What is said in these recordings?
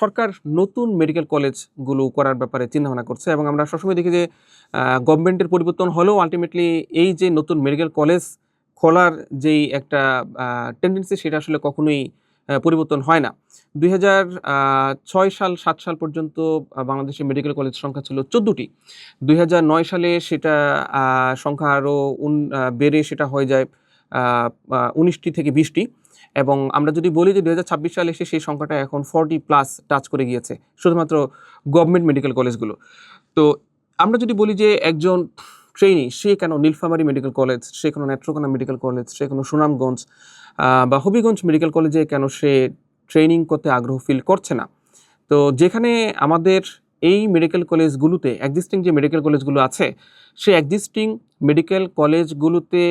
সরকার নতুন মেডিকেল কলেজগুলো করার ব্যাপারে চিন্তাভাবনা করছে এবং আমরা সবসময় দেখি যে গভর্নমেন্টের পরিবর্তন হলেও আল্টিমেটলি এই যে নতুন মেডিকেল কলেজ খোলার যেই একটা টেন্ডেন্সি সেটা আসলে কখনোই পরিবর্তন হয় না। 2006 সাল 7 সাল পর্যন্ত বাংলাদেশে মেডিকেল কলেজ সংখ্যা ছিল 14টি। 2009 সালে সেটা সংখ্যা আরও বেড়ে সেটা হয়ে যায় 19টি থেকে 20টি এবং আমরা যদি বলি যে 2026 সালে এসে সেই সংখ্যাটা এখন 40+ টাচ করে গিয়েছে শুধুমাত্র গভর্নমেন্ট মেডিকেল কলেজগুলো। তো আমরা যদি বলি যে একজন ট্রেইনি সে কেন নীলফামারী মেডিকেল কলেজ, সে কেন নেত্রকোনা মেডিকেল কলেজ, সে কেন সুনামগঞ্জ বা হবিগঞ্জ মেডিকেল কলেজে কেন সে ট্রেনিং করতে আগ্রহ ফিল করছে না। তো যেখানে আমাদের এই মেডিকেল কলেজগুলোতে এক্সিস্টিং যে মেডিকেল কলেজগুলো আছে সেই এক্সিস্টিং মেডিকেল কলেজগুলোতে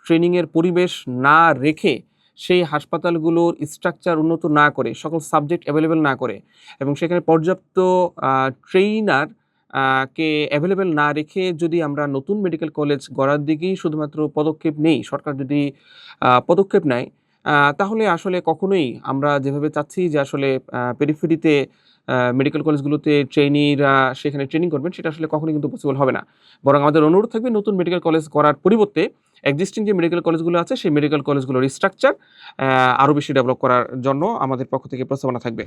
ট্রেনিংয়ের পরিবেশ না রেখে সেই হাসপাতালগুলোর স্ট্রাকচার উন্নত না করে সকল সাবজেক্ট অ্যাভেলেবেল না করে এবং সেখানে পর্যাপ্ত ট্রেইনার কে অ্যাভেলেবেল না রেখে যদি আমরা নতুন মেডিকেল কলেজ গড়ার দিকেই শুধুমাত্র পদক্ষেপ নেই, সরকার যদি পদক্ষেপ নেয় তাহলে আসলে কখনোই আমরা যেভাবে চাচ্ছি যে আসলে পেরিফেরিতে মেডিকেল কলেজগুলোতে ট্রেইনিরা সেখানে ট্রেনিং করবেন সেটা আসলে কখনোই কিন্তু পসিবল হবে না। বরং আমাদের অনুরোধ থাকবে নতুন মেডিকেল কলেজ করার পরিবর্তে এক্সিস্টিং যে মেডিকেল কলেজগুলো আছে সেই মেডিকেল কলেজগুলোর স্ট্রাকচার আরও বেশি ডেভেলপ করার জন্য আমাদের পক্ষ থেকে প্রস্তাবনা থাকবে।